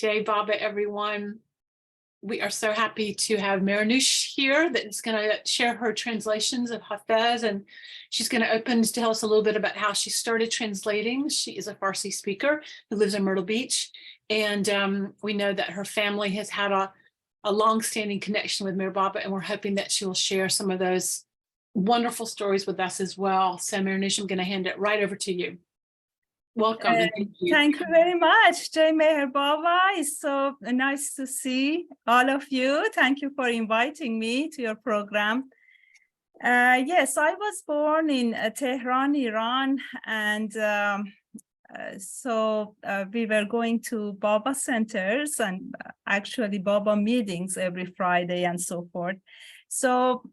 Jay, Baba, everyone. We are so happy to have Mehernoush here that is going to share her translations of Hafez, and she's going to open to tell us a little bit about how she started translating. She is a Farsi speaker who lives in Myrtle Beach, and we know that her family has had a long-standing connection with Meher Baba, and we're hoping that she will share some of those wonderful stories with us as well. So Mehernoush, I'm going to hand it right over to you. Welcome. And thank you. Thank you very much, Jay Meher Baba. It's so nice to see all of you. Thank you for inviting me to your program. Yes, I was born in Tehran, Iran, and so we were going to Baba centers and actually Baba meetings every Friday and so forth. So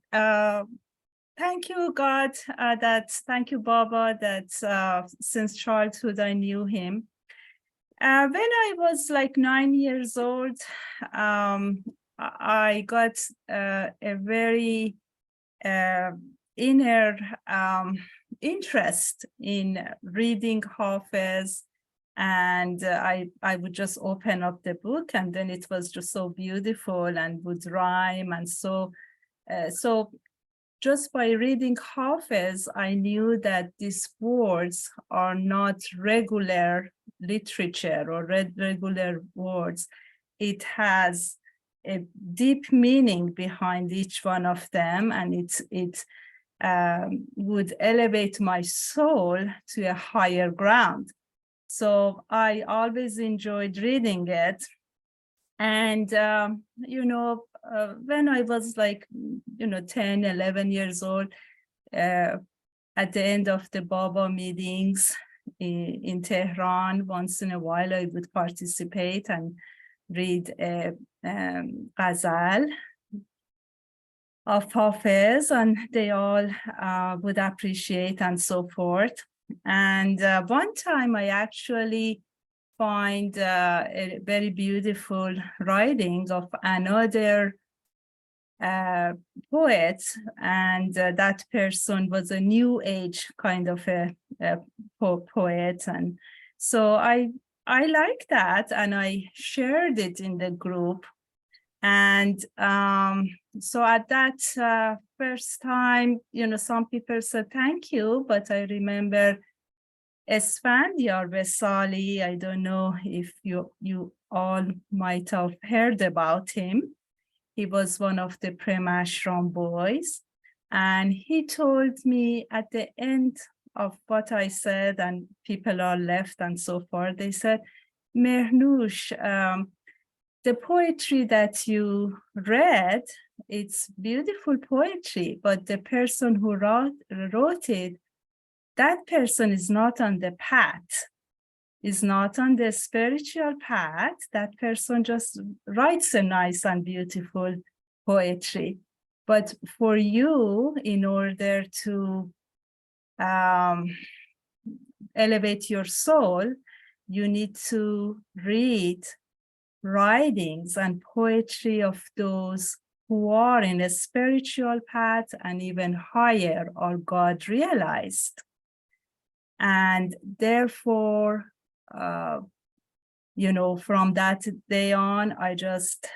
thank you, God, thank you, Baba, that since childhood I knew him. When I was like 9 years old, I got a very inner interest in reading Hafez, and I would just open up the book, and then it was just so beautiful and would rhyme, and so just by reading Hafez, I knew that these words are not regular literature or regular words. It has a deep meaning behind each one of them, and it would elevate my soul to a higher ground. So I always enjoyed reading it. And, when I was like, 10, 11 years old, at the end of the Baba meetings in Tehran, once in a while, I would participate and read a ghazal of Hafez, and they all would appreciate and so forth. And one time I actually find a very beautiful writing of another poet, and that person was a new age kind of a poet, and so I like that, and I shared it in the group. And so at that first time, some people said thank you, but I remember Esfandiar Vesali. I don't know if you all might have heard about him. He was one of the Prem Ashram boys, and he told me at the end of what I said, and people are left and so forth, they said, Mehernoush, the poetry that you read, it's beautiful poetry, but the person who wrote it, that person is not on the path, is not on the spiritual path. That person just writes a nice and beautiful poetry. But for you, in order to elevate your soul, you need to read writings and poetry of those who are in a spiritual path and even higher, or God realized. And therefore, from that day on, I just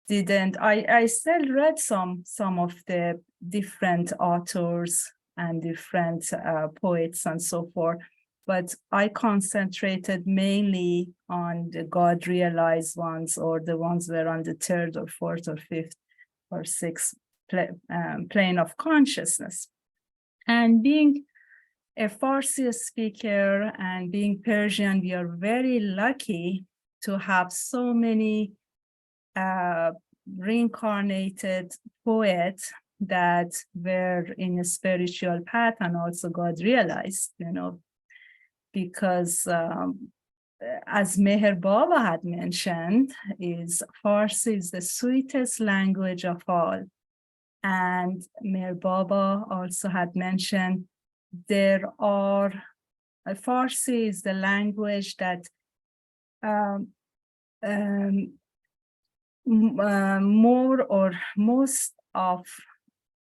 didn't. I still read some of the different authors and different poets and so forth, but I concentrated mainly on the God realized ones, or the ones that are on the third or fourth or fifth or sixth plane of consciousness. And being a Farsi speaker and being Persian, we are very lucky to have so many reincarnated poets that were in a spiritual path and also God realized, because as Meher Baba had mentioned, Farsi is the sweetest language of all. And Meher Baba also had mentioned Farsi is the language that more or most of,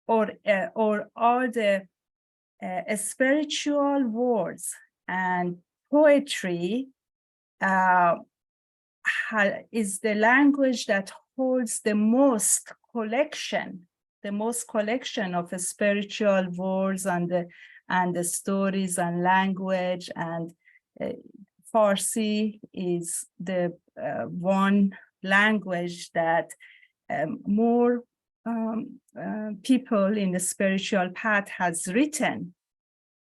or all the spiritual words and poetry is the language that holds the most collection of spiritual words and the stories and language. And Farsi is the one language that more people in the spiritual path has written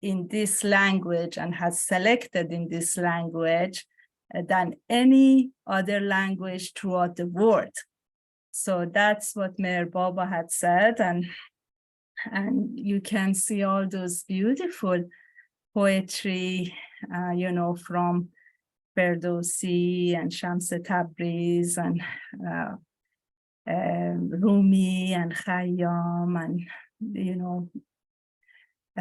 in this language and has selected in this language than any other language throughout the world. So that's what Meher Baba had said, and you can see all those beautiful poetry, from Ferdowsi and Shams Tabriz and Rumi and Khayyam and,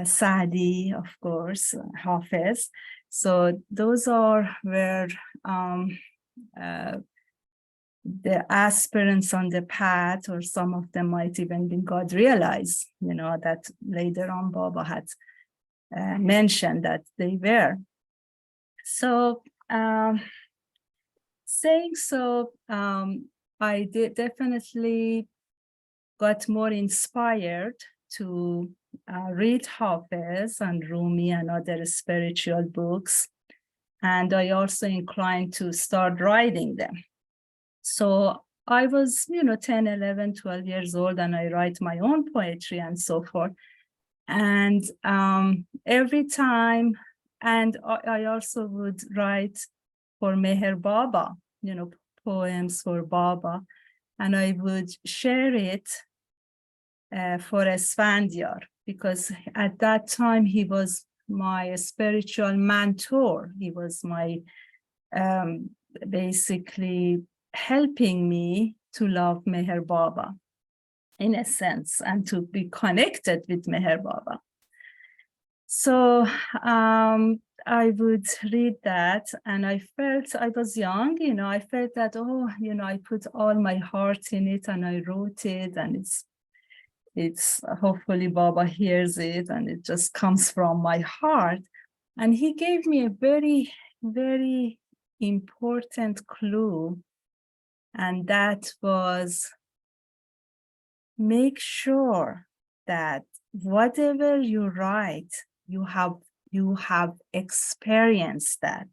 Saadi, of course, Hafez. So those are where the aspirants on the path, or some of them might even be God realize, that later on Baba had mentioned that they were. So saying so, I definitely got more inspired to read Hafez and Rumi and other spiritual books. And I also inclined to start writing them. So I was, 10, 11, 12 years old, and I write my own poetry and so forth. And every time, and I also would write for Meher Baba, poems for Baba, and I would share it for Esfandyar, because at that time he was my spiritual mentor. He was my basically helping me to love Meher Baba in a sense, and to be connected with Meher Baba. So I would read that, and I felt, I was young, I felt that, I put all my heart in it and I wrote it, and it's hopefully Baba hears it, and it just comes from my heart. And he gave me a very, very important clue, and that was, make sure that whatever you write, you have experienced that.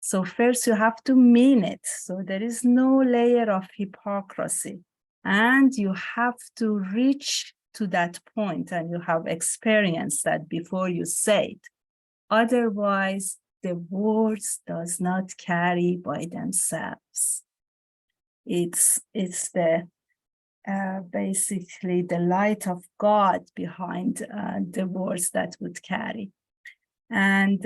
So first you have to mean it. So there is no layer of hypocrisy. And you have to reach to that point, and you have experienced that before you say it. Otherwise, the words does not carry by themselves. It's the basically the light of God behind the words that would carry. And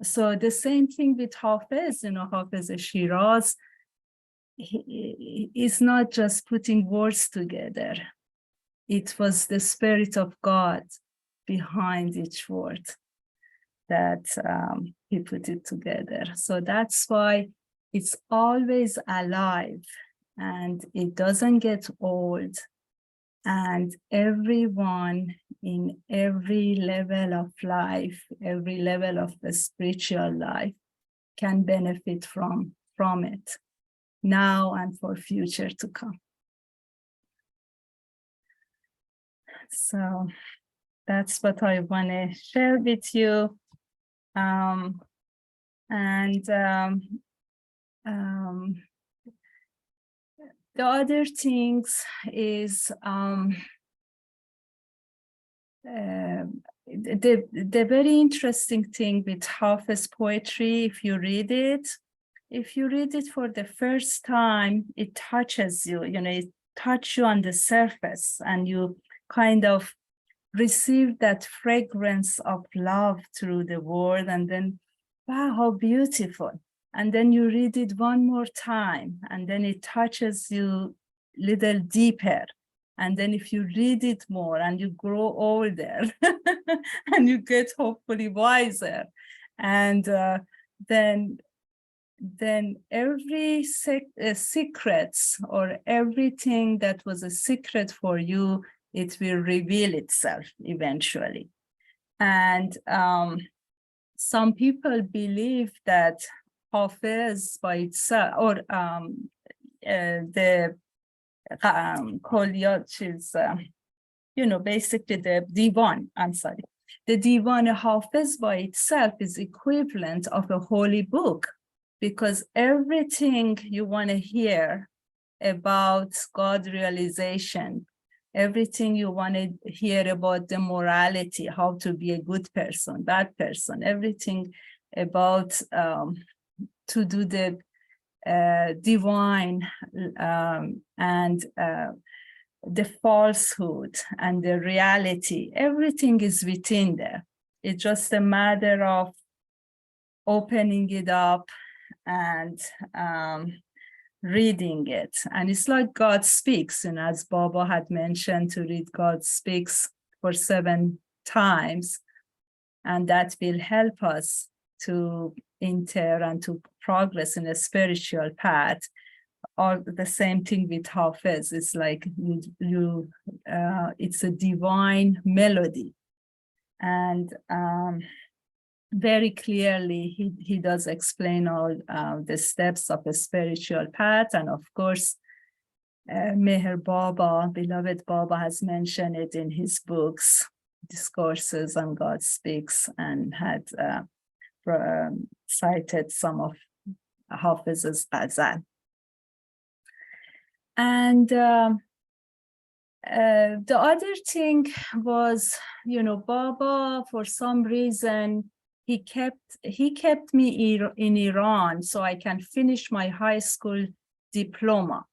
so the same thing with Hafez, Hafez Shiraz, he is not just putting words together. It was the Spirit of God behind each word that he put it together. So that's why it's always alive, and it doesn't get old. And everyone in every level of life, every level of the spiritual life, can benefit from it now and for future to come. So that's what I want to share with you. The other things is the very interesting thing with Hafez poetry, if you read it for the first time, it touches you, it touches you on the surface, and you kind of receive that fragrance of love through the word, and then, wow, how beautiful. And then you read it one more time, and then it touches you a little deeper. And then if you read it more and you grow older and you get hopefully wiser, and then every secrets or everything that was a secret for you, it will reveal itself eventually. And some people believe that Hafez by itself, or the Kolya, which is, basically the Divan, I'm sorry. The Divan Hafez by itself is equivalent of a holy book, because everything you want to hear about God realization, everything you want to hear about the morality, how to be a good person, bad person, everything about to do the divine and the falsehood and the reality, everything is within there. It's just a matter of opening it up and reading it. And it's like God speaks, and as Baba had mentioned, to read God speaks for 7 times, and that will help us to enter and to progress in a spiritual path. Or the same thing with Hafez. It's like it's a divine melody, and very clearly he does explain all the steps of a spiritual path. And of course, Meher Baba, beloved Baba, has mentioned it in his books, Discourses on God Speaks, and had cited some of Hafez's ghazal. And the other thing was, Baba, for some reason, he kept me in Iran so I can finish my high school diploma.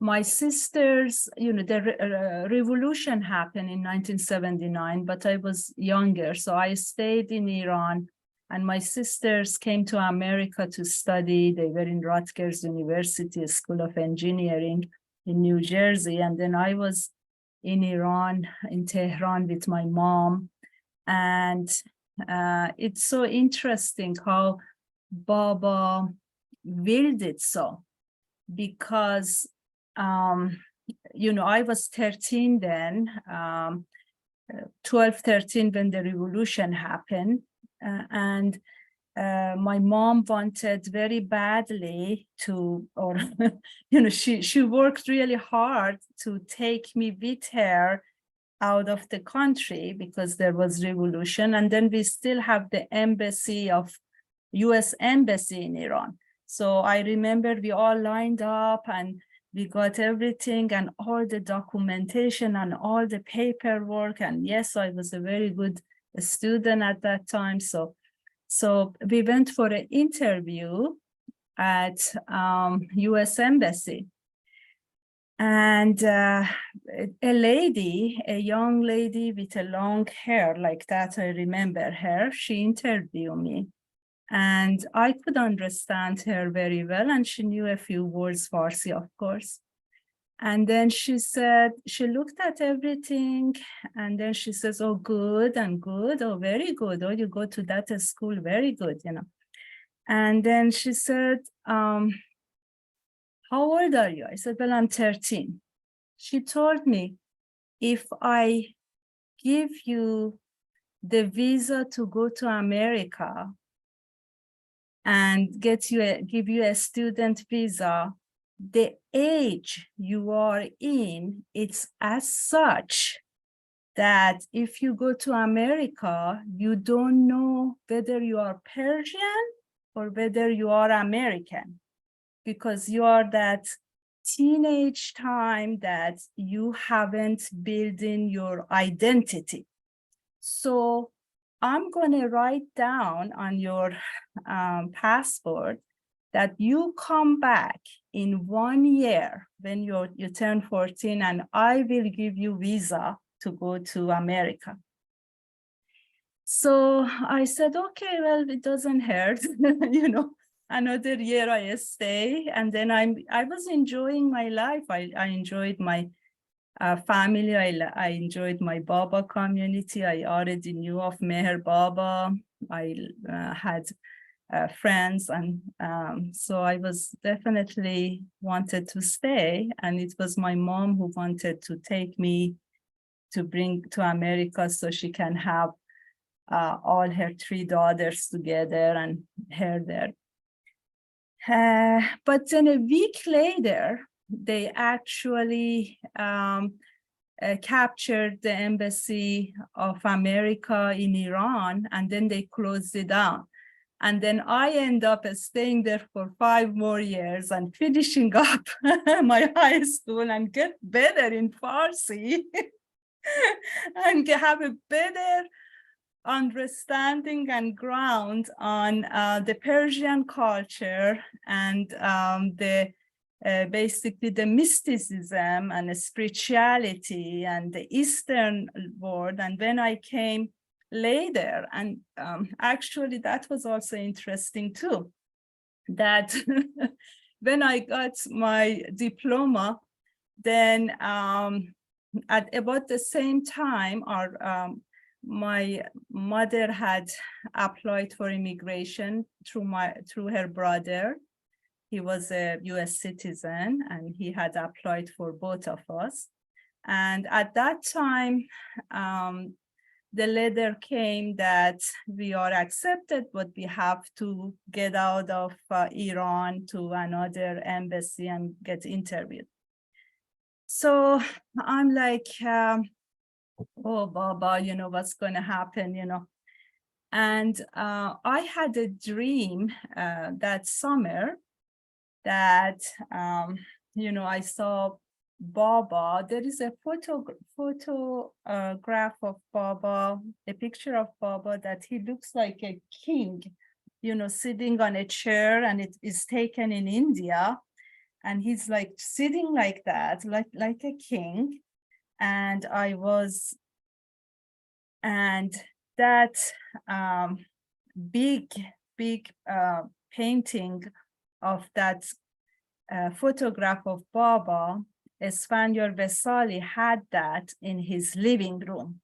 My sisters, the revolution happened in 1979, but I was younger, so I stayed in Iran. And my sisters came to America to study. They were in Rutgers University School of Engineering in New Jersey. And then I was in Iran, in Tehran, with my mom. And it's so interesting how Baba willed it so, because, I was 13 then, 12, 13 when the revolution happened. And my mom wanted very badly to, or, she worked really hard to take me with her out of the country because there was revolution. And then we still have the embassy of US Embassy in Iran. So I remember we all lined up and we got everything and all the documentation and all the paperwork. And yes, I was a very good student at that time. So we went for an interview at US Embassy. And a young lady with a long hair like that, I remember her, she interviewed me. And I could understand her very well, and she knew a few words Farsi, of course. And then she said, she looked at everything, and then she says, oh, good and good, oh, very good, oh, you go to that school, very good, And then she said, how old are you? I said, well, I'm 13. She told me, if I give you the visa to go to America and give you a student visa, the age you are in, it's as such that if you go to America, you don't know whether you are Persian or whether you are American, because you are that teenage time that you haven't built in your identity. So I'm going to write down on your passport that you come back in 1 year when you turn 14, and I will give you visa to go to America. So I said, okay, well, it doesn't hurt, another year I stay. And then I was enjoying my life. I enjoyed my family. I enjoyed my Baba community. I already knew of Meher Baba. I had friends, and so I was definitely wanted to stay. And it was my mom who wanted to take me to bring to America so she can have all her 3 daughters together and her there. But then a week later, they actually captured the embassy of America in Iran, and then they closed it down. And then I end up staying there for 5 more years and finishing up my high school and get better in Farsi and have a better understanding and ground on the Persian culture and basically the mysticism and the spirituality and the Eastern world. And when I came later, and actually that was also interesting too, that when I got my diploma, then at about the same time, my mother had applied for immigration through her brother. He was a US citizen and he had applied for both of us. And at that time, the letter came that we are accepted, but we have to get out of Iran to another embassy and get interviewed. So I'm like, oh, Baba, you know, what's going to happen, you know? And I had a dream that summer that, you know, I saw Baba. There is a photograph of Baba, a picture of Baba that he looks like a king, you know, sitting on a chair, and it is taken in India. And he's like sitting like that, like a king. And that big painting of that photograph of Baba, Esfandiar Vesali had that in his living room.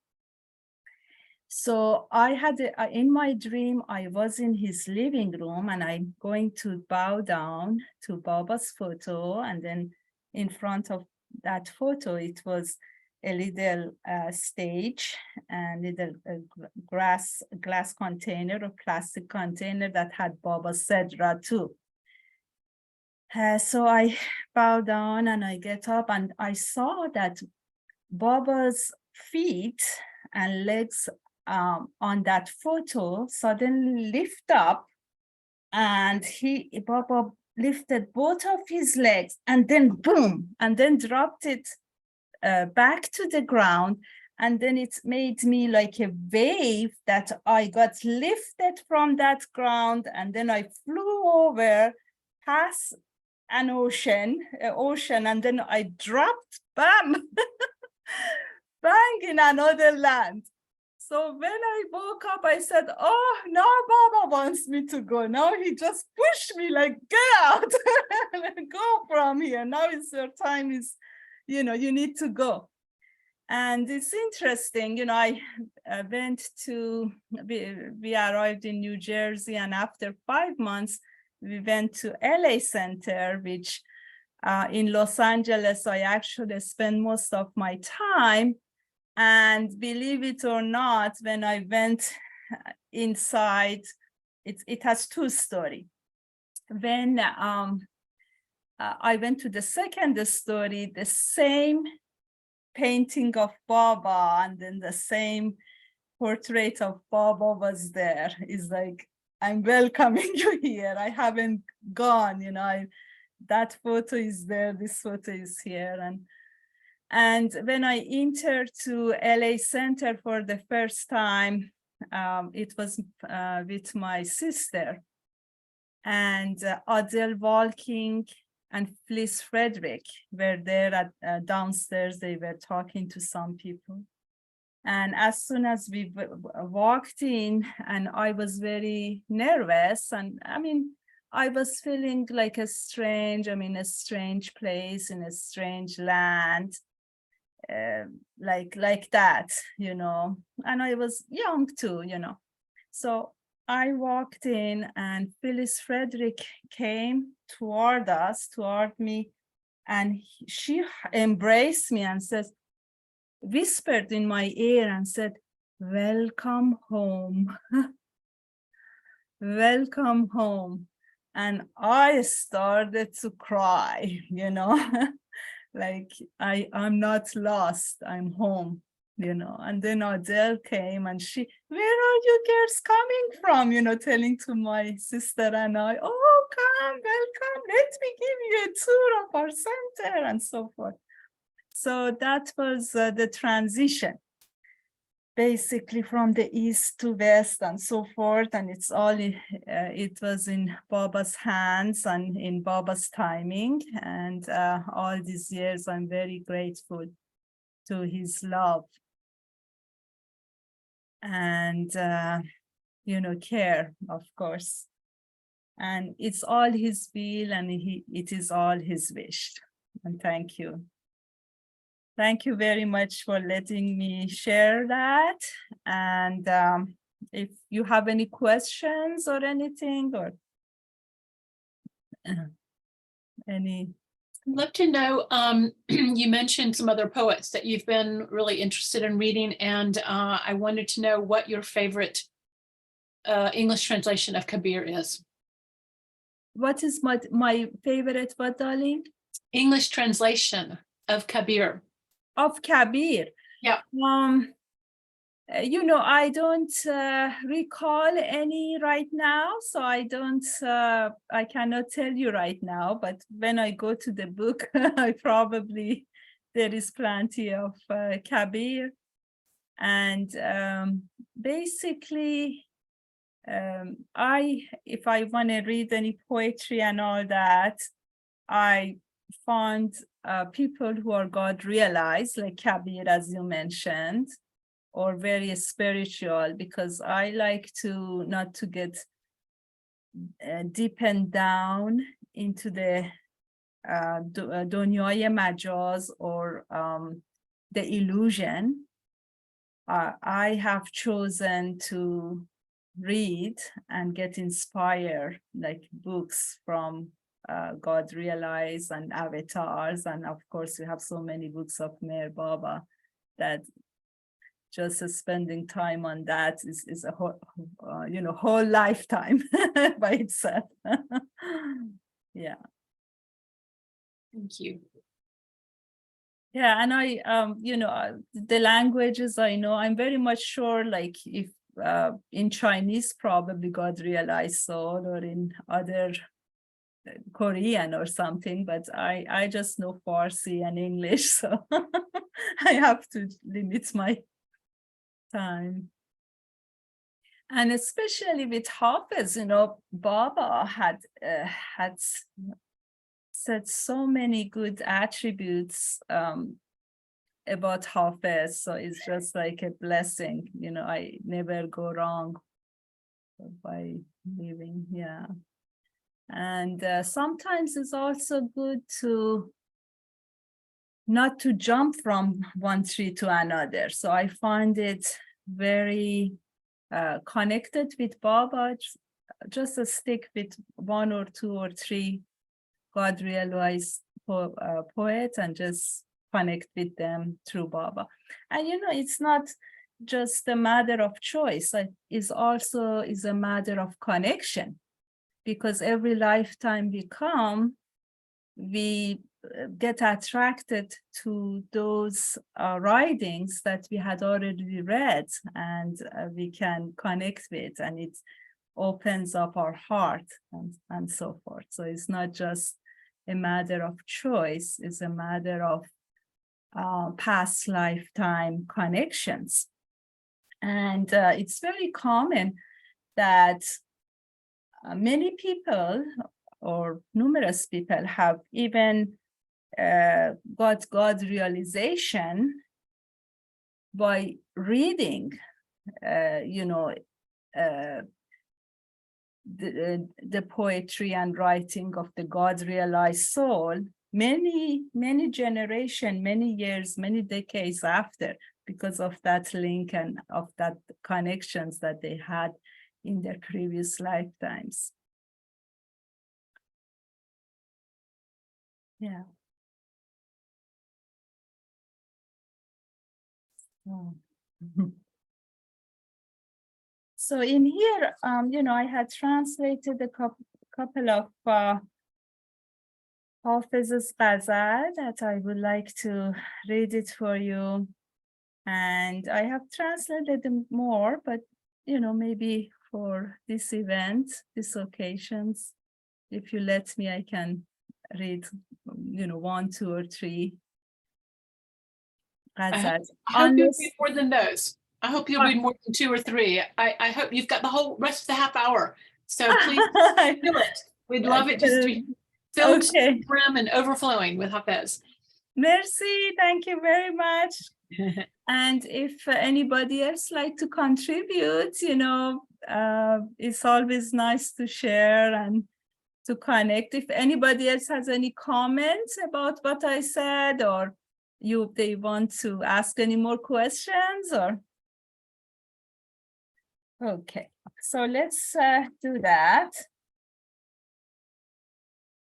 So I had, in my dream, I was in his living room and I'm going to bow down to Baba's photo. And then in front of that photo, it was a little stage and little glass container or plastic container that had Baba's Sedra too. So I bow down and I get up and I saw that Baba's feet and legs on that photo suddenly lift up, and Baba lifted both of his legs and then boom, and then dropped it back to the ground. And then it made me like a wave that I got lifted from that ground, and then I flew over past an ocean, and then I dropped, bam, bang, in another land. So when I woke up, I said, oh, now Baba wants me to go. Now he just pushed me like, get out, go from here. Now it's your time, you know, you need to go. And it's interesting, you know, I we arrived in New Jersey, and after 5 months, we went to LA Center, which in Los Angeles, I actually spent most of my time. And believe it or not, when I went inside, it has 2 stories. When I went to the second story, the same painting of Baba and then the same portrait of Baba was there. It's like, I'm welcoming you here. I haven't gone, you know, that photo is there, this photo is here. And when I entered to LA Center for the first time, it was with my sister, and Adele Walking and Felice Frederick were there at downstairs. They were talking to some people. And as soon as we walked in, and I was very nervous, and I mean, I was feeling like a strange place in a strange land, like that, you know, and I was young too, you know. So I walked in, and Phyllis Frederick came toward me, and she embraced me and whispered in my ear and said, welcome home. Welcome home. And I started to cry, like I'm not lost, I'm home, And then Adele came and where are you girls coming from? Telling to my sister and I, oh, come, welcome, let me give you a tour of our center and so forth. So that was the transition, basically from the east to west and so forth. And it was in Baba's hands and in Baba's timing. And all these years, I'm very grateful to his love and, care, of course. And it's all his will and it is all his wish. And thank you. Thank you very much for letting me share that. And if you have any questions or anything or any. I'd love to know, you mentioned some other poets that you've been really interested in reading, and I wanted to know what your favorite English translation of Kabir is. What is my favorite, what, darling? English translation of Kabir. Of Kabir. Yeah. I don't recall any right now, so I cannot tell you right now, but when I go to the book, there is plenty of Kabir. And basically, if I want to read any poetry and all that, I found people who are God realized, like Kabir, as you mentioned, or very spiritual, because I like to not to get deep and down into the Dunyaya Majaz or the illusion. I have chosen to read and get inspired, like books from God Realize and Avatars, and of course we have so many books of Meher Baba that just spending time on that is a whole whole lifetime by itself. Yeah. Thank you. Yeah, and I the languages I know, I'm very much sure, like if in Chinese probably God Realized Soul, or in other Korean or something, but I just know Farsi and English, so I have to limit my time. And especially with Hafez, Baba had said so many good attributes about Hafez, so it's just like a blessing. I never go wrong by living. Yeah. And sometimes it's also good to not to jump from one tree to another. So I find it very connected with Baba. Just stick with one or two or three God realized poets and just connect with them through Baba. And it's not just a matter of choice. It's also a matter of connection, because every lifetime we get attracted to those writings that we had already read, and we can connect with, and it opens up our heart and so forth. So it's not just a matter of choice, it's a matter of past lifetime connections. And it's very common that many people or numerous people have even got God realization by reading, the poetry and writing of the God realized soul many generations, many years, many decades after, because of that link and of that connections that they had in their previous lifetimes. Yeah. Oh. So in here, I had translated a couple of Hafez's ghazal that I would like to read it for you. And I have translated them more, but maybe for this event, this occasions, if you let me, I can read, 1, 2, or 3 ghazals. I hope you'll read more than those. I hope you'll read more than 2 or 3. I hope you've got the whole rest of the half hour. So please fill it. We'd love it just to be filled to the brim and overflowing with Hafez. Merci, thank you very much. And if anybody else like to contribute, it's always nice to share and to connect. If anybody else has any comments about what I said, or they want to ask any more questions, or okay, so let's do that.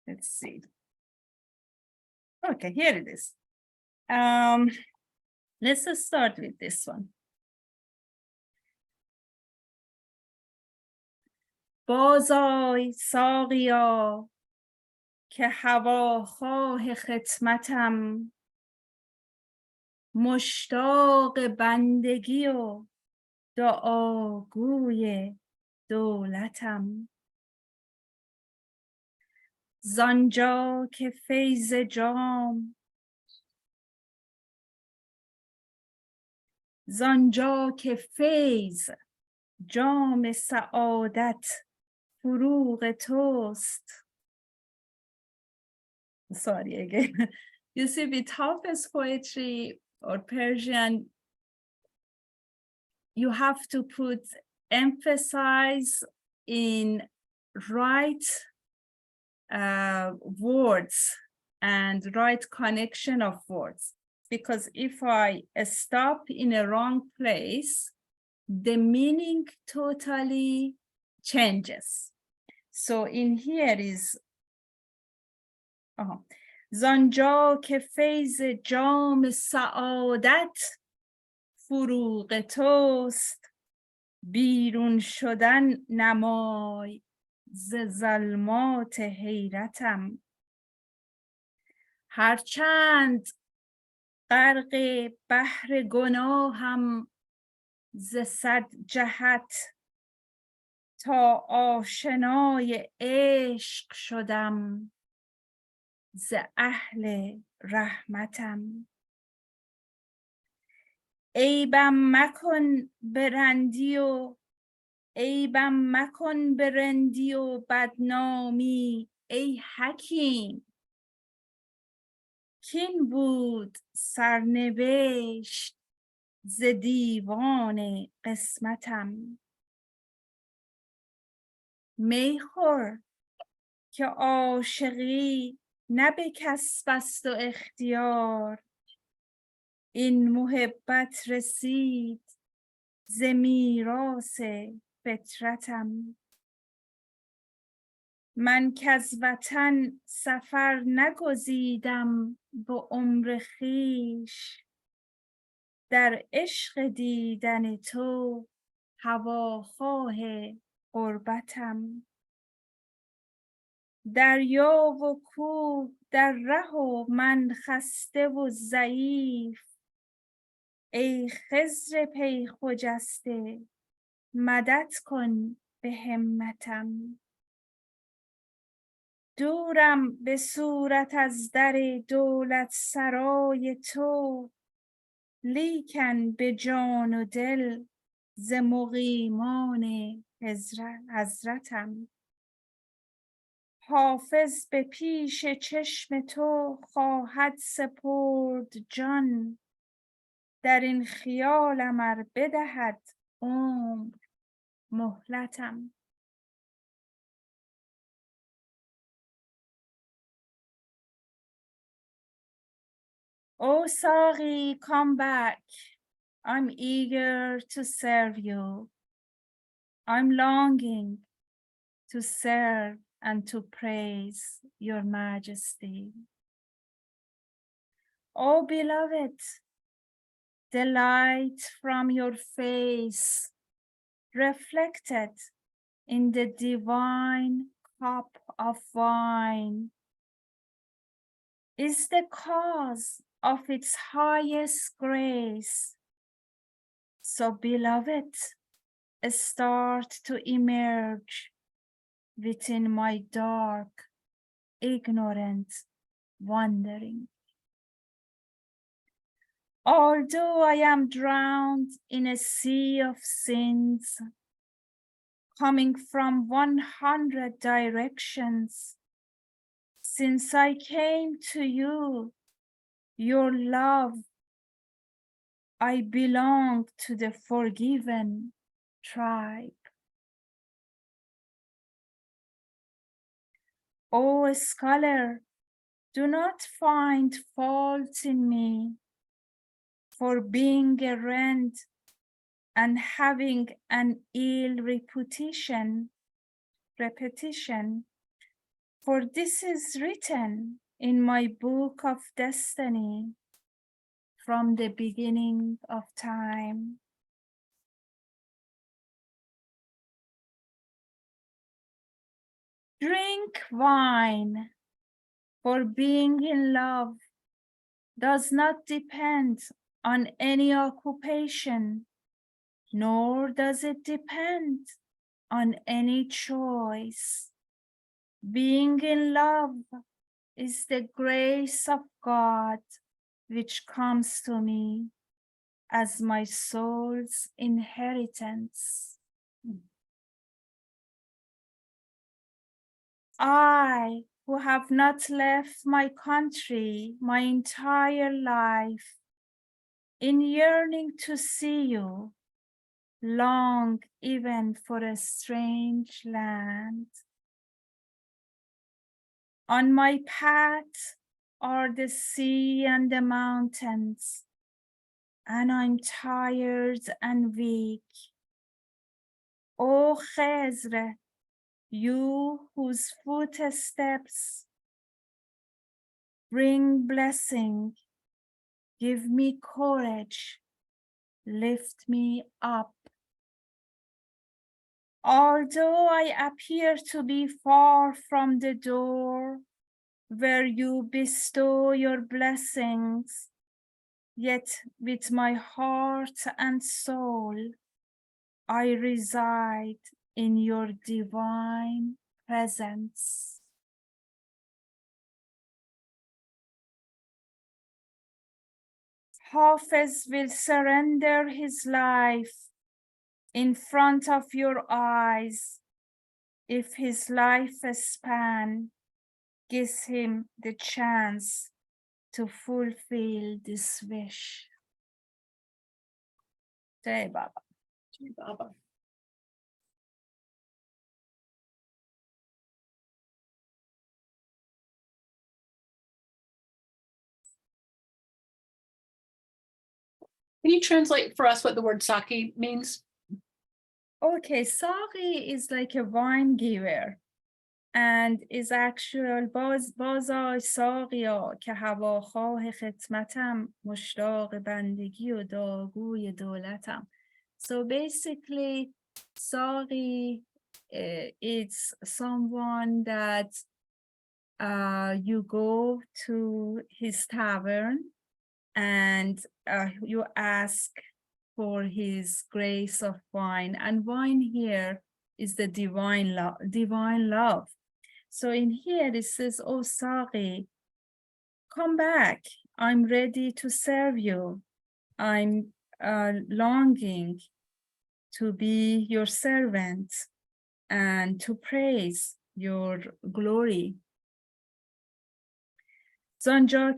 Let's see. Okay, here it is. Let's start with this one. بازآی ساقیا که هواخواه خدمتم، مشتاق بندگی و دعاگوی دولتم. زانجا که فیض جام جام سعادت فروغ توست. Sorry again. You see, with Hafez poetry or Persian, you have to put emphasis in right words and right connection of words. Because if I stop in a wrong place, the meaning totally changes. So in here is زانجا که فیض جام سعادت فروغ توست، بیرون شدن نمای ز ظلمات حیرتم. هرچند غرق بحر گناهم ز 100 جهت، تا آشنای عشق شدم ز اهل رحمتم. عیبم مکن به رندی و بدنامی ای حکیم، کین بود سرنوشت ز دیوان قسمتم. می خور که عاشقی نه به کسب است و اختیار، این محبت رسید ز میراث فطرتم. من کز وطن سفر نگزیدم به عمر خویش، در عشق دیدن تو هواخواه غربتم. دریا و کوه در ره و من خسته و ضعیف، ای خضر پی خجسته مدد کن به همتم. دورم به صورت از در دولت سرای تو، لیکن به جان و دل ز مقیمان حضرتم. حافظ به پیش چشم تو خواهد سپرد جان، در این خیالم ار بدهد عمر مهلتم. Oh, Sari, come back. I'm eager to serve you. I'm longing to serve and to praise your majesty. Oh, beloved, the light from your face reflected in the divine cup of wine is the cause of its highest grace. So, beloved, start to emerge within my dark, ignorant wandering. Although I am drowned in a sea of sins, coming from 100 directions, since I came to you, your love, I belong to the forgiven tribe. O scholar, do not find fault in me for being errant and having an ill repetition, for this is written in my book of destiny from the beginning of time. Drink wine, for being in love does not depend on any occupation, nor does it depend on any choice. Being in love is the grace of God which comes to me as my soul's inheritance. I, who have not left my country my entire life, in yearning to see you, long even for a strange land. On my path are the sea and the mountains, and I'm tired and weak. O Khezr, you whose footsteps bring blessing, give me courage, lift me up. Although I appear to be far from the door where you bestow your blessings, yet with my heart and soul, I reside in your divine presence. Hafez will surrender his life in front of your eyes if his lifespan gives him the chance to fulfill this wish. Jai Baba. Jai Baba. Can you translate for us what the word sake means? Okay, Saki is like a wine giver and is actual بازای ساقیا که هواخواه خدمتم مشتاق بندگی و داغوی دولتم. So basically, Saki it's someone that you go to his tavern and you ask for his grace of wine, and wine here is the divine love. So in here it says, oh Saki, come back, I'm ready to serve you. I'm longing to be your servant and to praise your glory. زانجا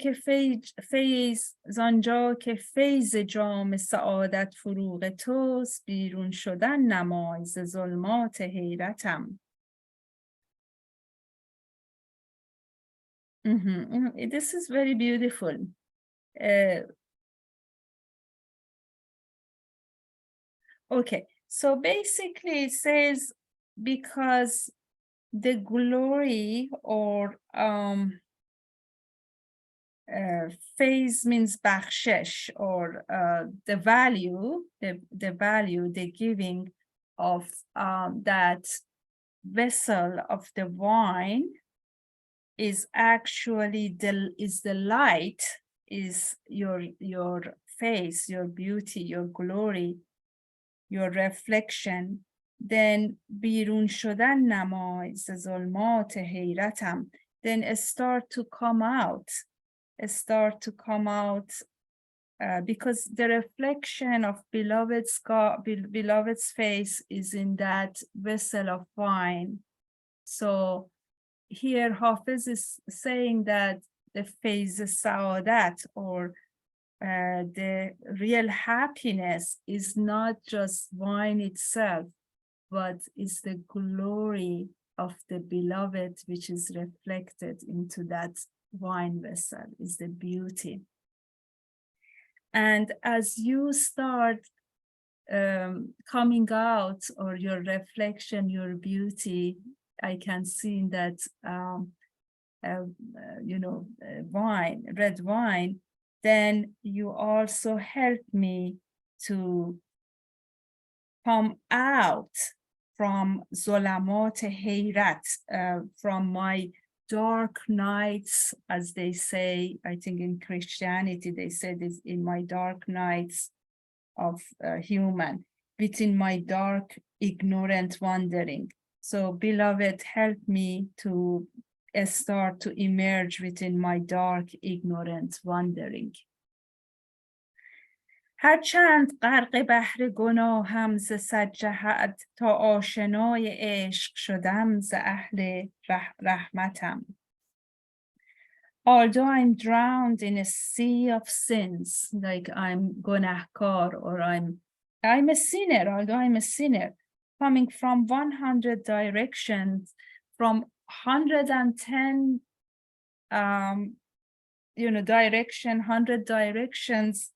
که فیض جام سعادت فروغ توست، بیرون شدن نمای ز ظلمات حیرتم. This is very beautiful. Okay, so basically it says because the glory or phase means bakshesh, or the value, the giving of that vessel of the wine is actually the light, is your face, your beauty, your glory, your reflection. then بیرون شدن نمای ز ظلمات حیرتم. then start to come out because the reflection of beloved's face is in that vessel of wine. So here Hafez is saying that the phase sa'adat, or the real happiness, is not just wine itself, but is the glory of the beloved, which is reflected into that wine vessel, is the beauty. And as you start coming out, or your reflection, your beauty, I can see in that wine, red wine, then you also help me to come out from zolamat hayrat, from my dark nights, as they say. I think in Christianity they say this, in my dark nights of human, within my dark ignorant wandering. So beloved, help me to start to emerge within my dark ignorant wandering. هرچند غرق بحر گناهم ز صد جهت، تا آشنای عشق شدم ز اهل رحمتم. Although I'm drowned in a sea of sins, like I'm gunahkar, or I'm a sinner, although I'm a sinner, coming from 100 directions, from 110 direction, 100 directions,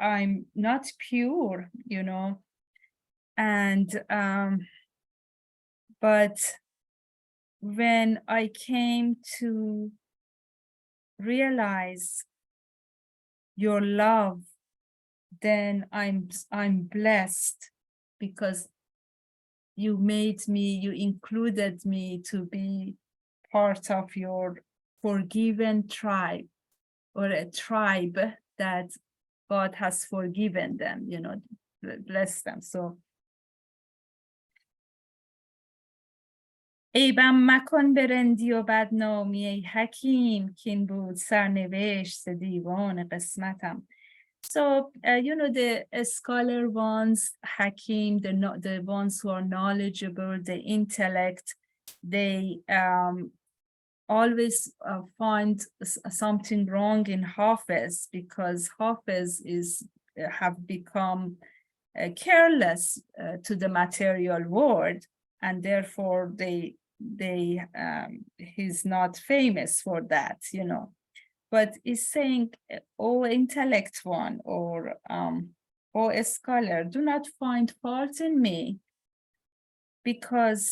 I'm not pure, and but when I came to realize your love, then I'm blessed, because you included me to be part of your forgiven tribe, or a tribe that God has forgiven them, bless them. So عیبم مکن به رندی و بدنامی ای حکیم، کین بود سرنوشت ز دیوان قسمتم. So, the scholar ones, Hakim, the ones who are knowledgeable, the intellect, they always find something wrong in Hafez, because Hafez have become careless to the material world, and therefore he's not famous for that, But is saying, oh intellect one, or oh scholar, do not find fault in me, because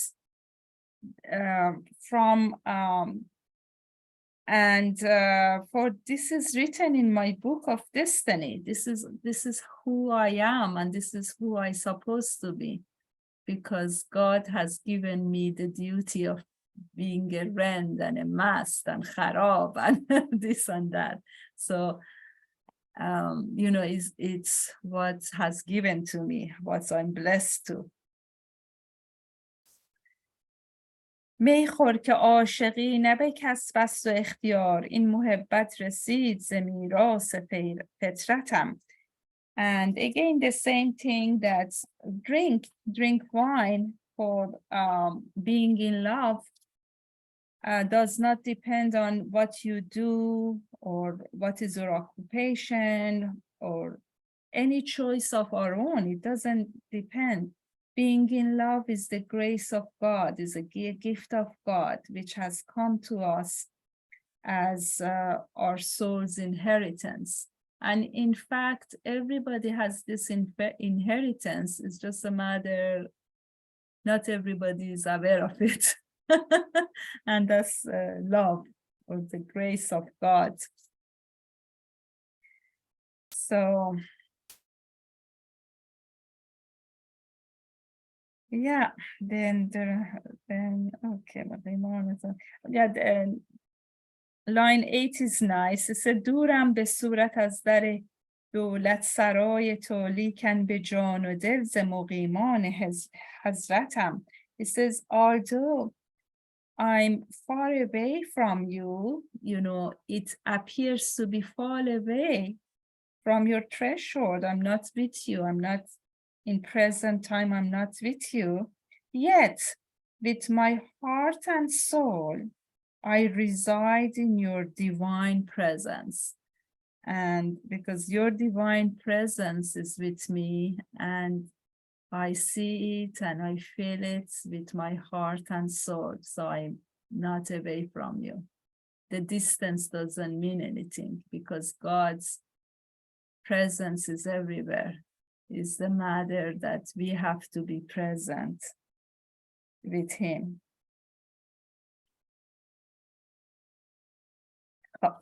for this is written in my book of destiny. This is who I am, and this is who I'm supposed to be, because God has given me the duty of being a rend and a mast and kharab and this and that. So it's what has given to me, what I'm blessed to. می خور که عاشقی نه به کسب است و اختیار، این محبت رسید ز میراث فطرتم. And again, the same thing, that drink wine for being in love does not depend on what you do, or what is your occupation, or any choice of our own. It doesn't depend. Being in love is the grace of God, is a gift of God, which has come to us as our soul's inheritance. And in fact, everybody has this inheritance. It's just a matter, not everybody is aware of it. And that's love, or the grace of God. So Yeah, then okay, but the moment, yeah, then line 8 is nice. It said دورم به صورت از در دولت سرای تو لیکن به جان و دل ز مقیمان حضرتم. It says although I'm far away from you, you know, it appears to be far away from your threshold. I'm not with you. I'm not in present time. I'm not with you. Yet, with my heart and soul, I reside in your divine presence. And because your divine presence is with me, and I see it and I feel it with my heart and soul, so I'm not away from you. The distance doesn't mean anything because God's presence is everywhere. It's the matter that we have to be present with him. Oh.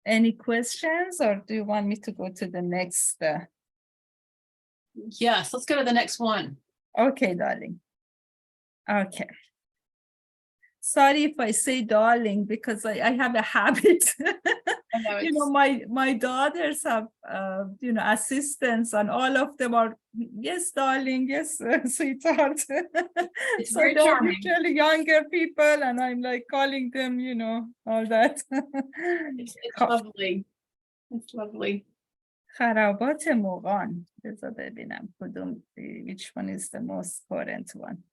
Any questions, or do you want me to go to the next? Yes, let's go to the next one. Okay, darling. Okay. Sorry if I say darling, because I have a habit. You know, my daughters have, you know, assistants, and all of them are, yes, darling, yes, sweetheart. It's So very they're charming. usually younger people, and I'm like calling them, you know, all that. It's lovely. It's lovely. خرابات مغان. بذار ببینم کدوم, which one is the most current one.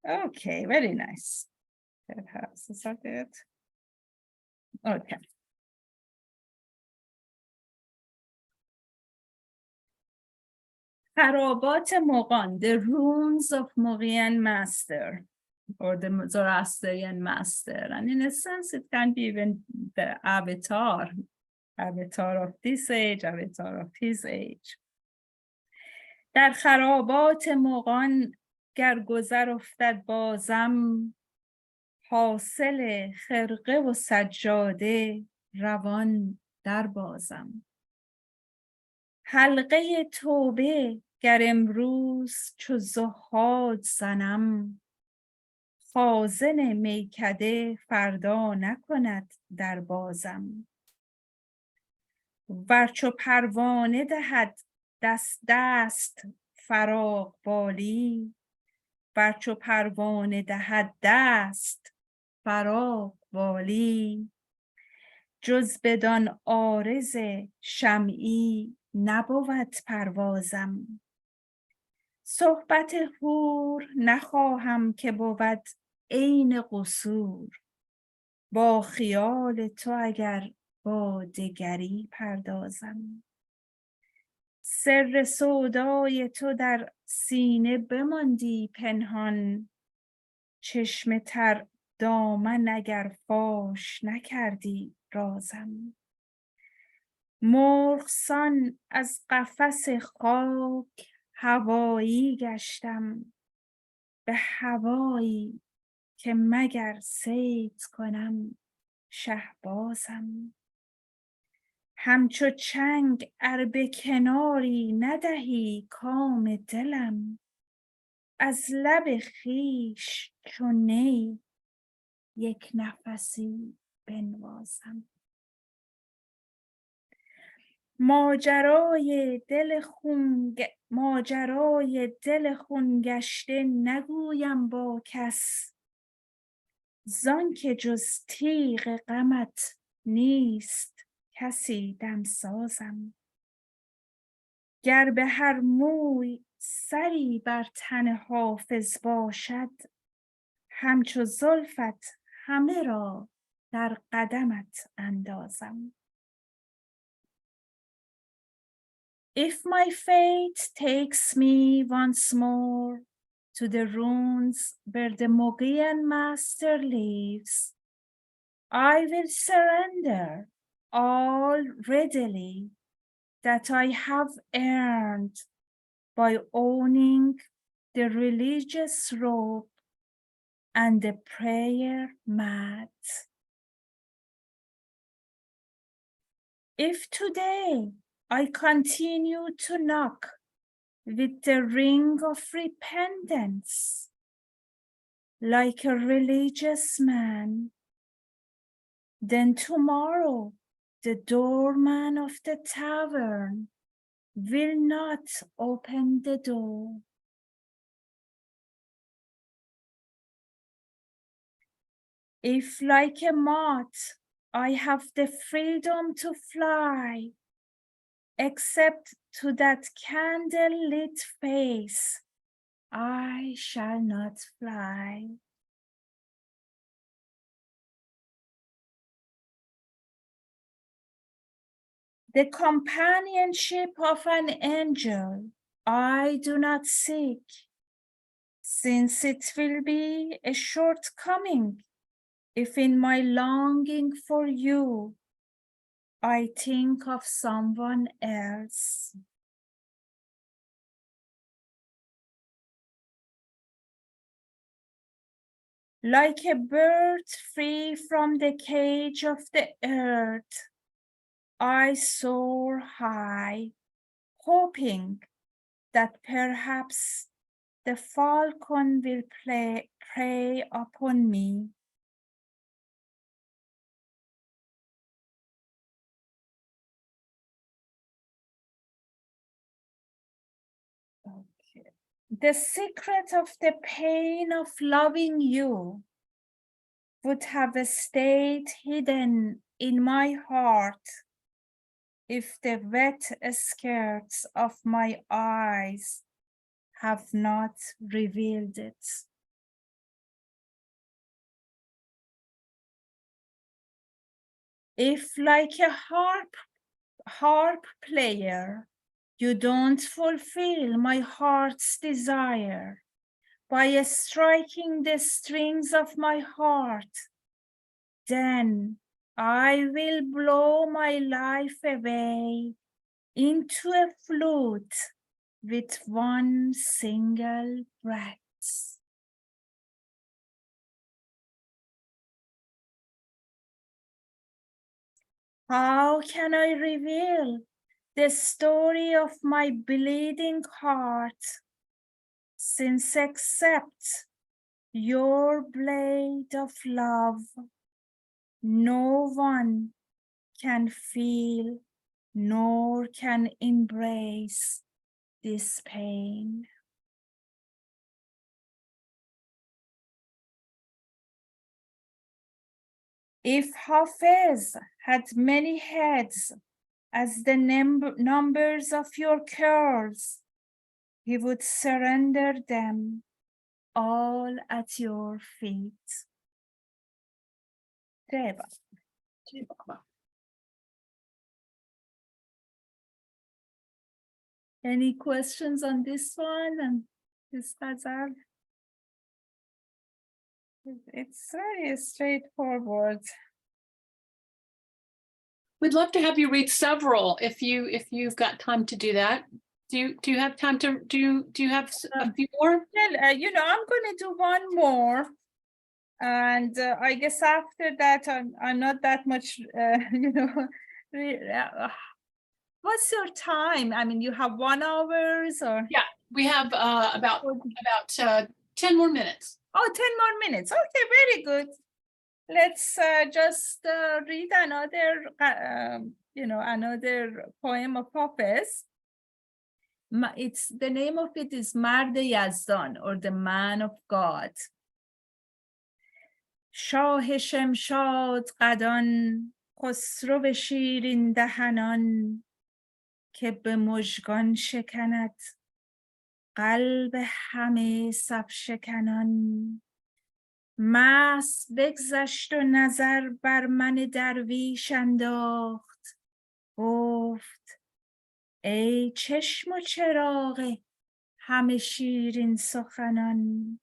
Okay, very nice. Perhaps is that it? Okay. خرابات مغان, the ruins of Mauryan master, or the Zoroastrian master. And in a sense, it can be even the avatar of this age, avatar of his age. در خرابات مغان گر گذر افتد بازم، حاصل خرقه و سجاده روان در بازم. حلقه توبه گر امروز چو زهاد زنم، خازن میکده فردا نکند در بازم. ور چو پروانه دهد دست فراق بالی، ور چو پروانه دهد دست فراق بالی، جز بدان عارض شمعی نبود پروازم. صحبت حور نخواهم که بود عین قصور، با خیال تو اگر با دگری پردازم. سر سودای تو در سینه بماندی پنهان، چشم تر دامن اگر فاش نکردی رازم. مرغسان از قفس خاک هوایی گشتم، به هوایی که مگر صید کنم شهبازم. همچو چنگ ار به کناری ندهی کام دلم، از لب خویش چو نی یک نفسی بنوازم. ماجرای دل خون گشته نگویم با کس، زانکه جز تیغ غمت نیست کسی دمسازم. گر به هر موی سری بر تن حافظ باشد، همچو زلفت همه را در قدمت اندازم. If my fate takes me once more to the ruins where the Moghyan master lives, I will surrender all readily that I have earned by owning the religious robe and the prayer mat. If today I continue to knock with the ring of repentance, like a religious man. Then tomorrow, the doorman of the tavern will not open the door. If, like a moth, I have the freedom to fly, except to that candle-lit face, I shall not fly. The companionship of an angel I do not seek, since it will be a shortcoming if in my longing for you, I think of someone else. Like a bird free from the cage of the earth, I soar high, hoping that perhaps the falcon will prey upon me. Okay. The secret of the pain of loving you would have stayed hidden in my heart if the wet skirts of my eyes have not revealed it. If, like a harp player, you don't fulfill my heart's desire by striking the strings of my heart, then I will blow my life away into a flute with one single breath. How can I reveal the story of my bleeding heart, since except your blade of love, no one can feel nor can embrace this pain? If Hafez had many heads as the numbers of your curls, he would surrender them all at your feet. Treba. Any questions on this one and this ghazal? It's very straightforward. We'd love to have you read several if you've got time to do that. Do you have time to do you have a few more? Well, I'm going to do one more, and I guess after that I'm not that much, what's your time? I mean, you have 1 hour or? Yeah, we have about 10 more minutes. Oh, 10 more minutes. Okay, very good. Let's just read another, another poem of Hafez. It's the name of it is Mard Yazdan, or the Man of God. شاه شمشاد قدان، خسرو شیرین دهنان، که به مژگان شکند قلب همه صف شکنان. مست بگذشت و نظر بر من درویش انداخت، گفت ای چشم و چراغ همه شیرین سخنان،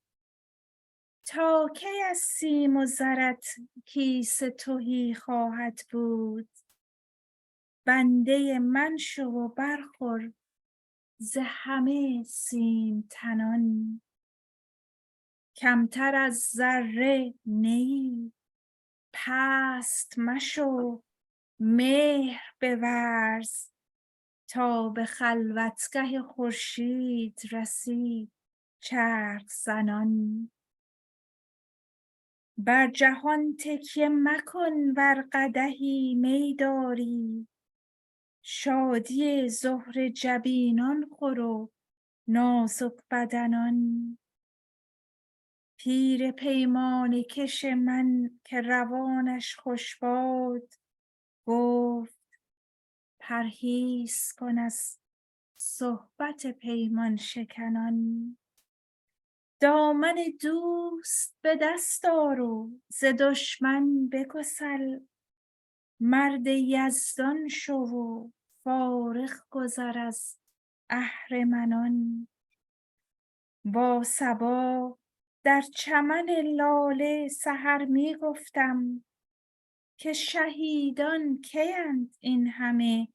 تا کی از سیم و زرت کیسه تهی خواهد بود؟ بنده من شو و برخور ز همه سیم تنان. کمتر از ذره نیی، پست مشو مهر بورز، تا به خلوتگه خورشید رسید چرخ زنان. بر جهان تکیه مکن ور قدحی می داری، شادی زهر جبینان خور و نازک بدنان. پیر پیمانه کش من که روانش خوش باد، گفت پرهیز کن از صحبت پیمان شکنان. دامن دوست به دست آر و ز دشمن بگسل، مرد یزدان شو و فارغ گذر از اهرمنان. با صبا در چمن لاله سحر می گفتم، که شهیدان کیند این همه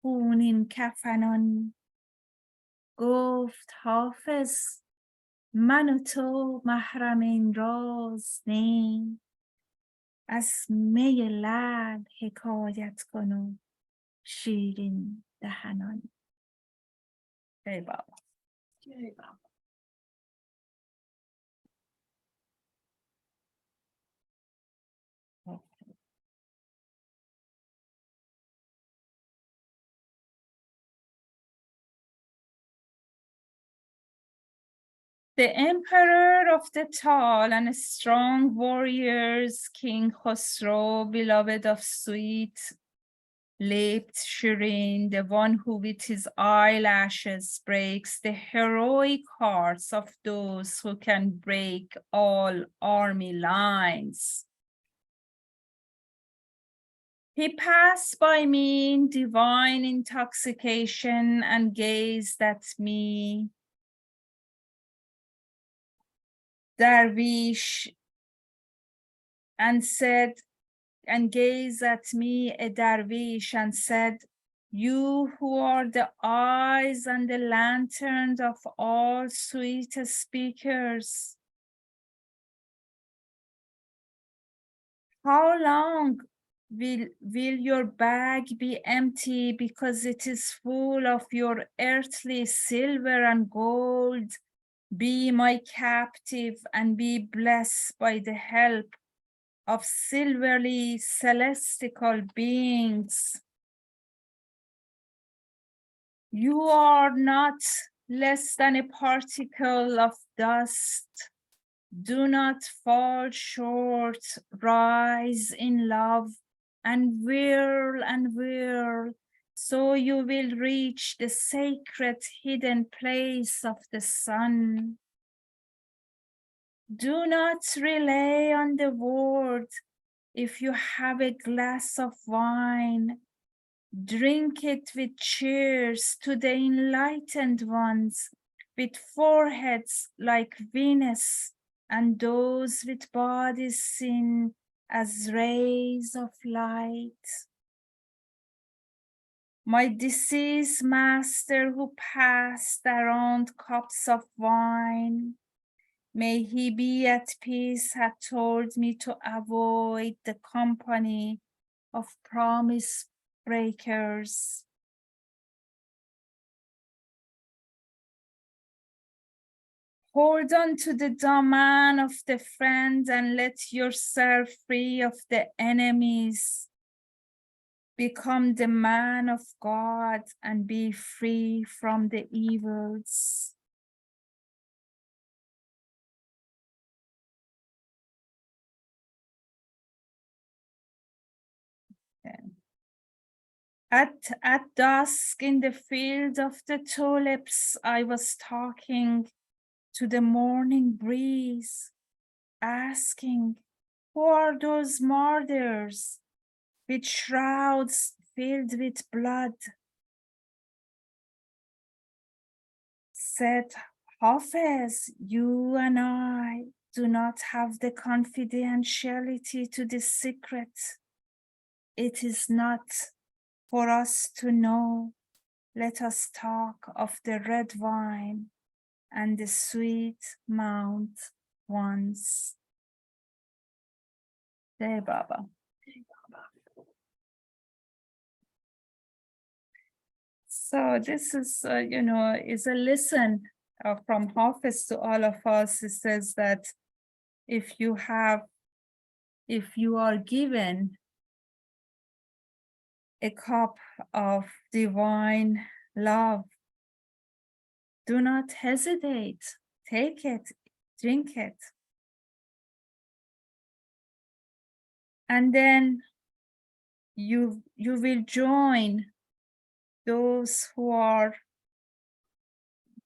خونین کفنان. گفت حافظ من و تو محرم این راز نیم، از می لعل حکایت کن و شیرین دهنان. ای بابا. ای بابا. The emperor of the tall and strong warriors, King Khosrow, beloved of sweet-lipped Shirin, the one who with his eyelashes breaks the heroic hearts of those who can break all army lines. He passed by me in divine intoxication and gazed at me, Darvish, and gazed at me, a Darvish, and said, you who are the eyes and the lanterns of all sweet speakers, how long will your bag be empty because it is full of your earthly silver and gold? Be my captive and be blessed by the help of silverly celestial beings. You are not less than a particle of dust. Do not fall short, rise in love and whirl, so you will reach the sacred hidden place of the sun. Do not rely on the world. If you have a glass of wine, drink it with cheers to the enlightened ones, with foreheads like Venus, and those with bodies seen as rays of light. My deceased master who passed around cups of wine, may he be at peace, had told me to avoid the company of promise breakers. Hold on to the domain of the friend and let yourself free of the enemies. Become the man of God and be free from the evils. At dusk in the field of the tulips, I was talking to the morning breeze, asking, who are those martyrs with shrouds filled with blood? Said Hafez, you and I do not have the confidentiality to the secret. It is not for us to know. Let us talk of the red wine and the sweet mount ones. Hey, Baba. So this is, is a lesson from Hafez to all of us. It says that if you are given a cup of divine love, do not hesitate. Take it, drink it. And then you will join those who are,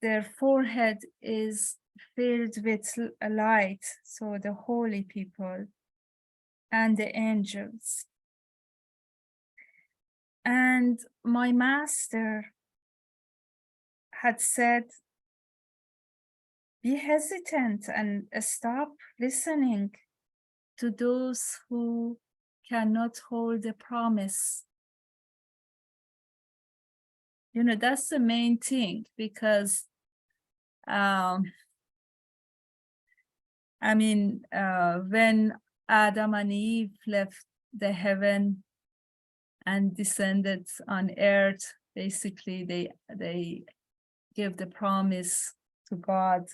their forehead is filled with light, so the holy people and the angels. And my master had said, be hesitant and stop listening to those who cannot hold a promise. That's the main thing, because when Adam and Eve left the heaven and descended on earth, basically they gave the promise to God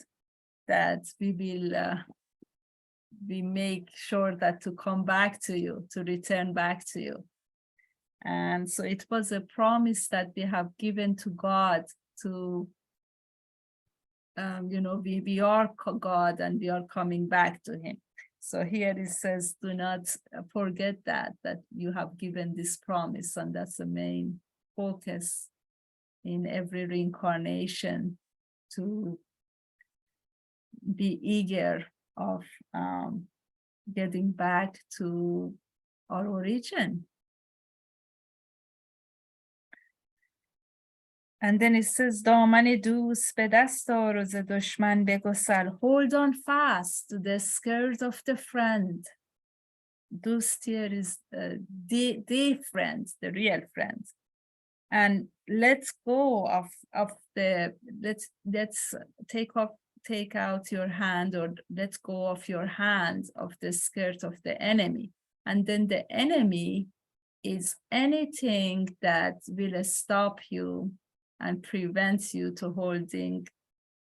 that we make sure that to come back to you, to return back to you. And so it was a promise that we have given to God to, we are God and we are coming back to him. So here it says, do not forget that you have given this promise, and that's the main focus in every reincarnation, to be eager of getting back to our origin. And then it says, دامن دوست به دست آر و ز دشمن بگسل. Hold on fast to the skirt of the friend. Dost here is the friend, the real friend. And let's go of the, let's take out your hand, or let go of your hand of the skirt of the enemy. And then the enemy is anything that will stop you and prevent you to holding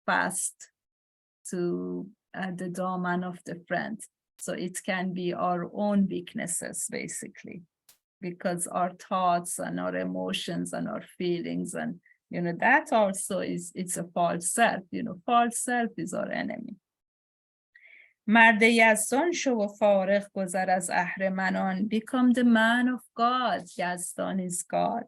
fast to the daman of the friend. So it can be our own weaknesses, basically, because our thoughts and our emotions and our feelings, and that also it's a false self. False self is our enemy. مرد یزدان شو و فارغ گذر از اهرمنان. Become the man of God. Yazdan is God.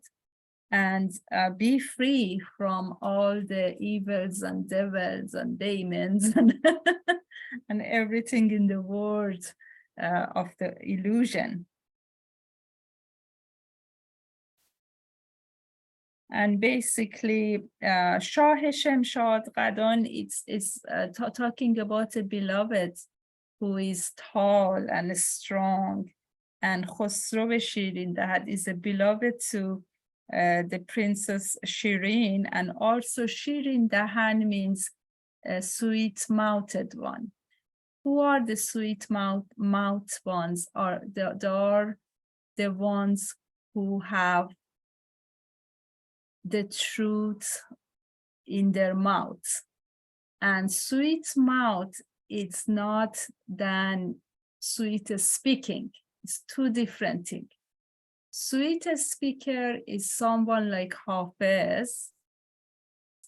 And be free from all the evils and devils and demons and everything in the world of the illusion. And basically, Shah Shemshad Qadan, it's talking about a beloved who is tall and strong. And Khosrow Shirin Dahad is a beloved to the Princess Shirin, and also Shirin Dahan means a sweet-mouthed one. Who are the sweet-mouthed ones? They are the ones who have the truth in their mouth. And sweet mouth, it's not than sweet speaking. It's two different things. Sweet speaker is someone like Hafez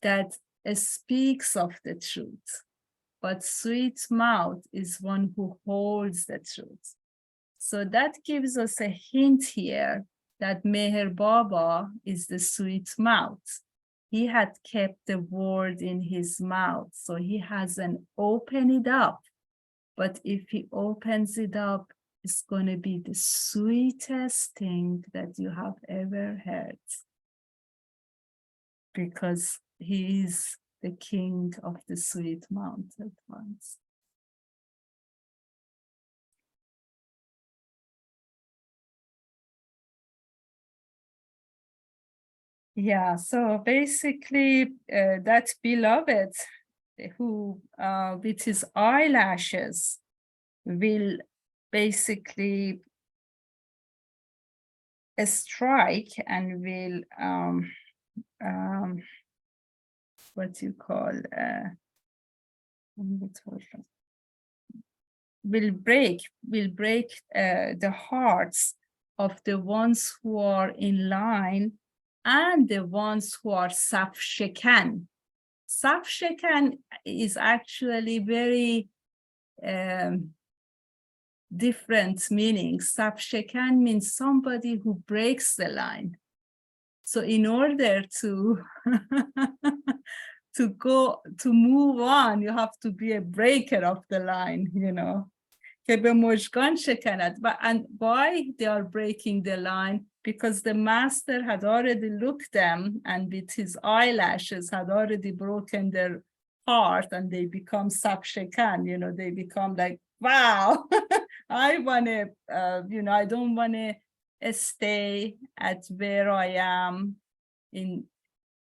that speaks of the truth, but sweet mouth is one who holds the truth. So that gives us a hint here that Meher Baba is the sweet mouth. He had kept the word in his mouth, so he hasn't opened it up. But if he opens it up, it's going to be the sweetest thing that you have ever heard, because he is the king of the sweet-mouthed ones. Yeah, so basically that beloved who with his eyelashes will basically strike and will what you call will break the hearts of the ones who are in line and the ones who are saf shekan. Saf shekan is actually very different meanings. Saf shekan means somebody who breaks the line. So in order to to move on, you have to be a breaker of the line, you know. And why they are breaking the line? Because the master had already looked them and with his eyelashes had already broken their heart, and they become sapshekan, you know, they become like, wow, I want to, you know, I don't want to stay at where I am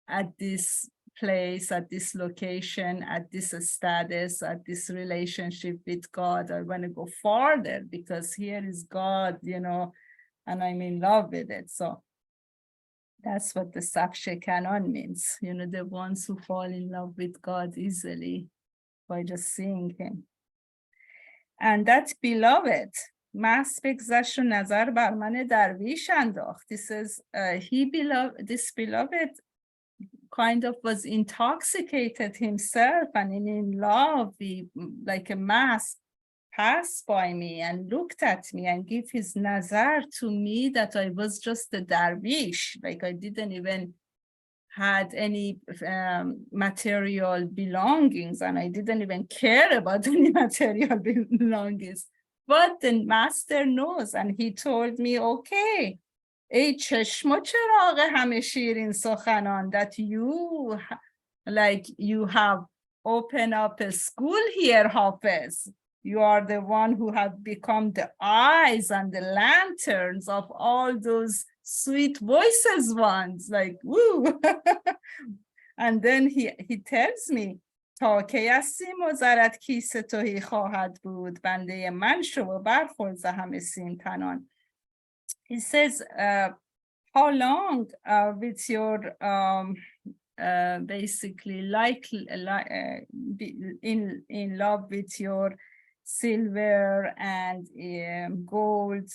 at this place, at this location, at this status, at this relationship with God. I want to go farther because here is God, you know, and I'm in love with it. So that's what the Sapshe Canon means, you know, the ones who fall in love with God easily by just seeing him. And that beloved, Mas بگذشت و نظر بر من درویش انداخت. This is, this beloved kind of was intoxicated himself and in love. He, like a mass, passed by me and looked at me and gave his nazar to me that I was just a dervish, like I didn't even had any material belongings, and I didn't even care about any material belongings. But the master knows, and he told me, okay, ای چشم و چراغ همه شیرین سخنان, that you, like you have opened up a school here, Hafez. You are the one who have become the eyes and the lanterns of all those sweet voices ones, like, woo. And then he tells me, تا کی از سیم و زرت کیس توهی خواهد بود, بنده من شو و برخور ز همه سیم تنان. He says, how long with your basically in love with your silver and gold,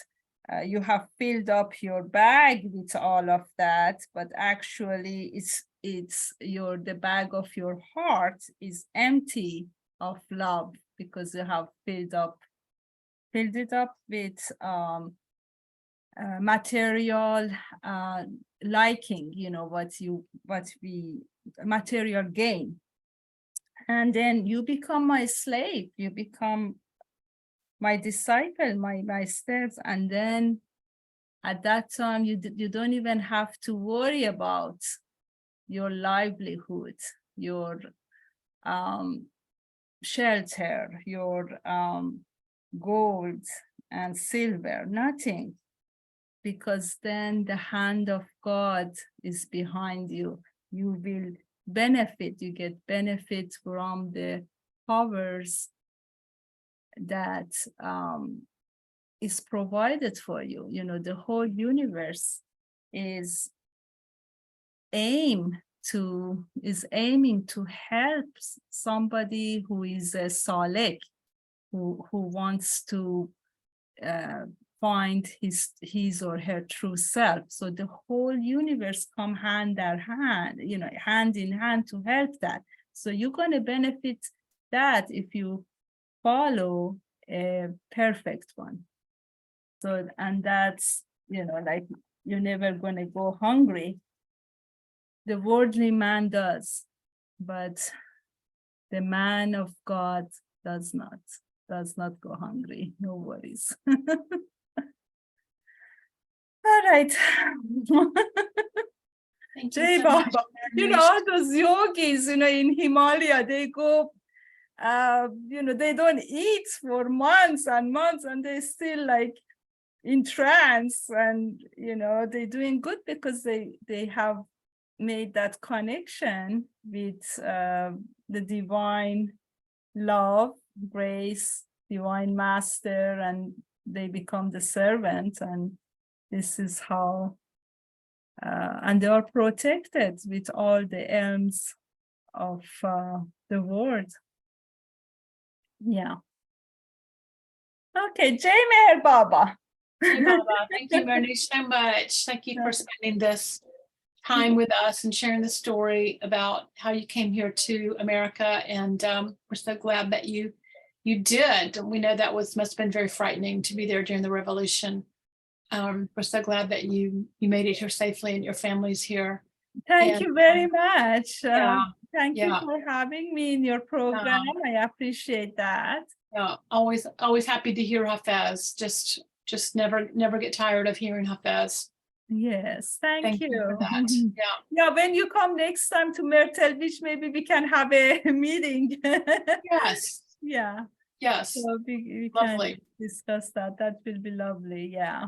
you have filled up your bag with all of that, but actually the bag of your heart is empty of love because you have filled it up with material liking, you know, material gain. And then you become my slave, you become my disciple, my steps. And then at that time, you don't even have to worry about your livelihood, your shelter, your gold and silver, nothing. Because then the hand of God is behind you. You will benefit, you get benefit from the powers that is provided for you. You know, the whole universe is aiming to help somebody who is a salek, who wants to find his or her true self. So the whole universe come hand in hand, you know, hand in hand to help that. So you're going to benefit that if you follow a perfect one. So, and that's, you know, like you're never going to go hungry. The worldly man does, but the man of God does not go hungry. No worries. All right. Thank Jai you so much, Baba. You know, all those yogis, you know, in Himalaya, they go, you know, they don't eat for months and months, and they still like in trance, and, you know, they're doing good because they have made that connection with the divine love, grace, divine master, and they become the servant. And this is how and they are protected with all the elms of the world. Yeah. Okay, Jai Meher Baba. Hey, Baba, thank you, Mehernoush, so much. Thank you for spending this time with us and sharing the story about how you came here to America. And we're so glad that you did. We know that must have been very frightening to be there during the revolution. We're so glad that you made it here safely and your family's here. Thank And, you very much. Yeah, Thank you yeah. for having me in your program. I appreciate that. Yeah, always happy to hear Hafez. Just never get tired of hearing Hafez. Yes, thank you you. for that. Yeah. Yeah, when you come next time to Myrtle Beach, maybe we can have a meeting. Yes. Yeah. Yes. So we can Lovely. discuss that. That will be lovely. Yeah.